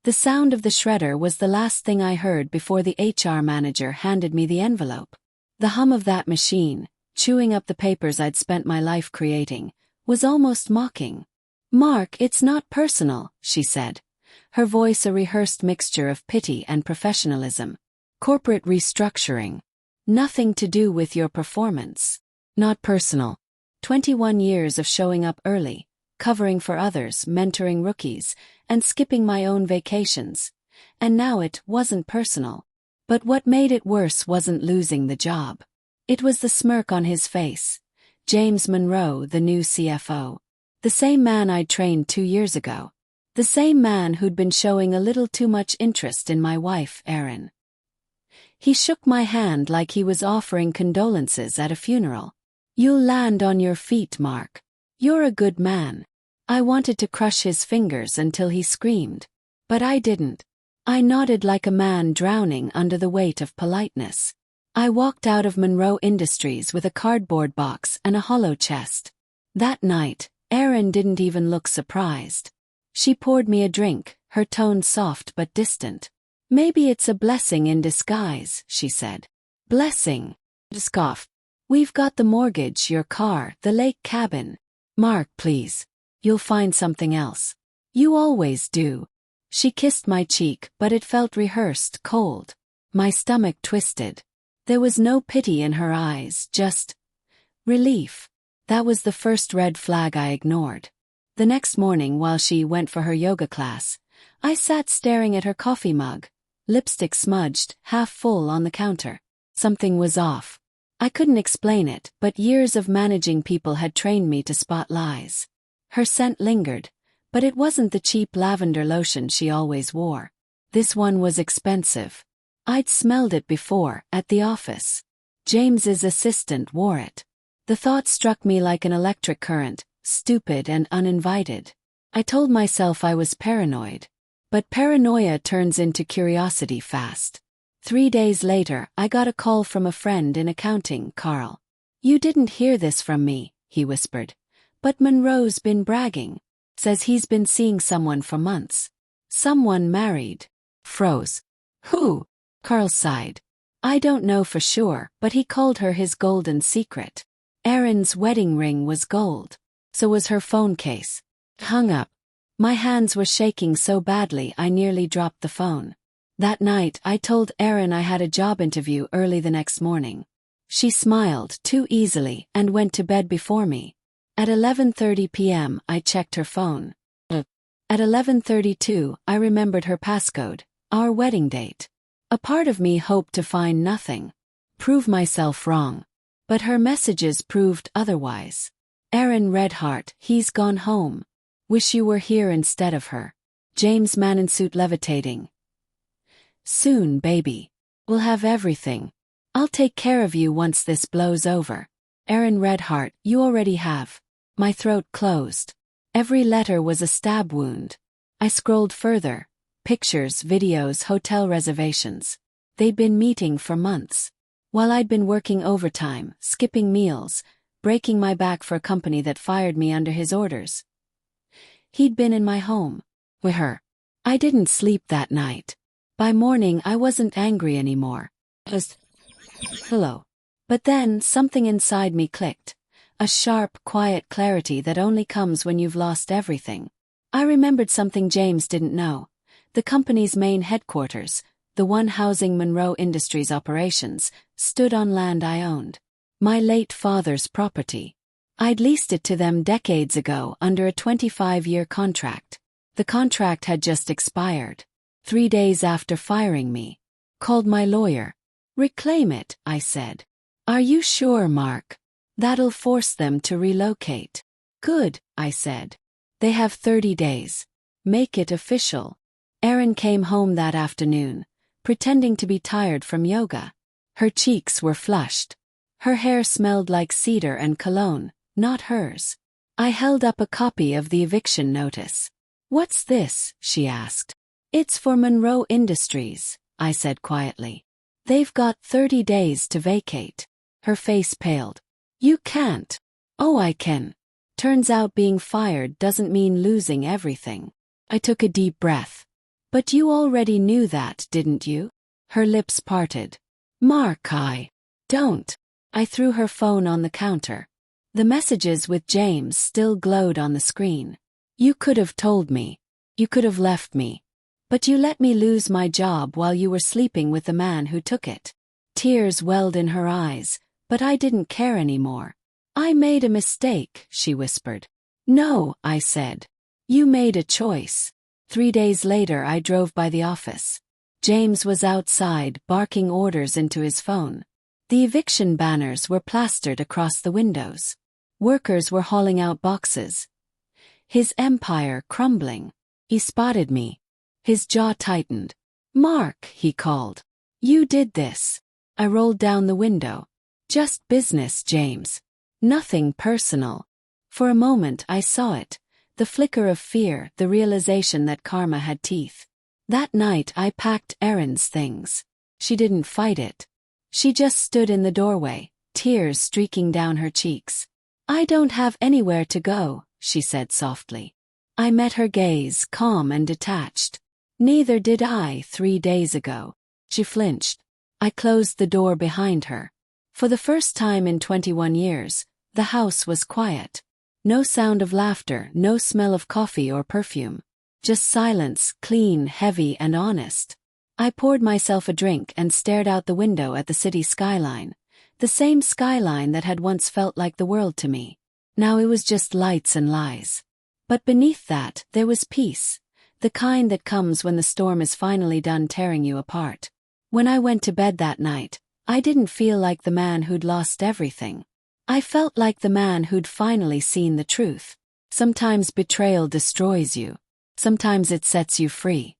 The sound of the shredder was the last thing I heard before the HR manager handed me the envelope. The hum of that machine, chewing up the papers I'd spent my life creating, was almost mocking. "Mark, it's not personal," she said, her voice a rehearsed mixture of pity and professionalism. "Corporate restructuring. Nothing to do with your performance. Not personal. 21 years of showing up early, covering for others, mentoring rookies, and skipping my own vacations. And now it wasn't personal. But what made it worse wasn't losing the job. It was the smirk on his face. James Monroe, the new CFO. The same man I'd trained 2 years ago. The same man who'd been showing a little too much interest in my wife, Erin. He shook my hand like he was offering condolences at a funeral. "You'll land on your feet, Mark. You're a good man." I wanted to crush his fingers until he screamed. But I didn't. I nodded like a man drowning under the weight of politeness. I walked out of Monroe Industries with a cardboard box and a hollow chest. That night, Erin didn't even look surprised. She poured me a drink, her tone soft but distant. "Maybe it's a blessing in disguise," she said. "Blessing?" I scoffed. "We've got the mortgage, your car, the lake cabin. Mark, please. You'll find something else. You always do." She kissed my cheek, but it felt rehearsed, cold. My stomach twisted. There was no pity in her eyes, just relief. That was the first red flag I ignored. The next morning, while she went for her yoga class, I sat staring at her coffee mug, lipstick smudged, half full on the counter. Something was off. I couldn't explain it, but years of managing people had trained me to spot lies. Her scent lingered, but it wasn't the cheap lavender lotion she always wore. This one was expensive. I'd smelled it before, at the office. James's assistant wore it. The thought struck me like an electric current, stupid and uninvited. I told myself I was paranoid. But paranoia turns into curiosity fast. 3 days later, I got a call from a friend in accounting, Carl. "You didn't hear this from me," he whispered. "But Monroe's been bragging. Says he's been seeing someone for months. Someone married." Froze. "Who?" Carl sighed. "I don't know for sure, but he called her his golden secret. Erin's wedding ring was gold. So was her phone case." Hung up. My hands were shaking so badly I nearly dropped the phone. That night, I told Erin I had a job interview early the next morning. She smiled too easily and went to bed before me. At 11:30 p.m., I checked her phone. At 11:32, I remembered her passcode, our wedding date. A part of me hoped to find nothing, prove myself wrong. But her messages proved otherwise. "Erin Redheart, he's gone home. Wish you were here instead of her. James man in suit levitating. Soon, baby. We'll have everything. I'll take care of you once this blows over. Erin Redheart, you already have." My throat closed. Every letter was a stab wound. I scrolled further. Pictures, videos, hotel reservations. They'd been meeting for months. While I'd been working overtime, skipping meals, breaking my back for a company that fired me under his orders. He'd been in my home. With her. I didn't sleep that night. By morning I wasn't angry anymore. Just hello. But then something inside me clicked. A sharp, quiet clarity that only comes when you've lost everything. I remembered something James didn't know. The company's main headquarters, the one housing Monroe Industries operations, stood on land I owned. My late father's property. I'd leased it to them decades ago under a 25-year contract. The contract had just expired. 3 days after firing me. Called my lawyer. "Reclaim it," I said. "Are you sure, Mark? That'll force them to relocate." "Good," I said. "They have 30 days. Make it official." Erin came home that afternoon, pretending to be tired from yoga. Her cheeks were flushed. Her hair smelled like cedar and cologne, not hers. I held up a copy of the eviction notice. "What's this?" she asked. "It's for Monroe Industries," I said quietly. "They've got 30 days to vacate." Her face paled. "You can't." "Oh, I can. Turns out being fired doesn't mean losing everything." I took a deep breath. But you already knew that, didn't you? Her lips parted. Mark, don't. I threw her phone on the counter. The messages with James still glowed on the screen. You could have told me. You could have left me. But you let me lose my job while you were sleeping with the man who took it. Tears welled in her eyes, but I didn't care anymore. I made a mistake, she whispered. No, I said. You made a choice. 3 days later I drove by the office. James was outside, barking orders into his phone. The eviction banners were plastered across the windows. Workers were hauling out boxes. His empire crumbling. He spotted me. His jaw tightened. Mark, he called. You did this. I rolled down the window. Just business, James. Nothing personal. For a moment I saw it, the flicker of fear, the realization that karma had teeth. That night I packed Erin's things. She didn't fight it. She just stood in the doorway, tears streaking down her cheeks. I don't have anywhere to go, she said softly. I met her gaze, calm and detached. Neither did I 3 days ago. She flinched. I closed the door behind her. For the first time in 21 years, the house was quiet. No sound of laughter, no smell of coffee or perfume. Just silence, clean, heavy and honest. I poured myself a drink and stared out the window at the city skyline. The same skyline that had once felt like the world to me. Now it was just lights and lies. But beneath that, there was peace. The kind that comes when the storm is finally done tearing you apart. When I went to bed that night, I didn't feel like the man who'd lost everything. I felt like the man who'd finally seen the truth. Sometimes betrayal destroys you. Sometimes it sets you free.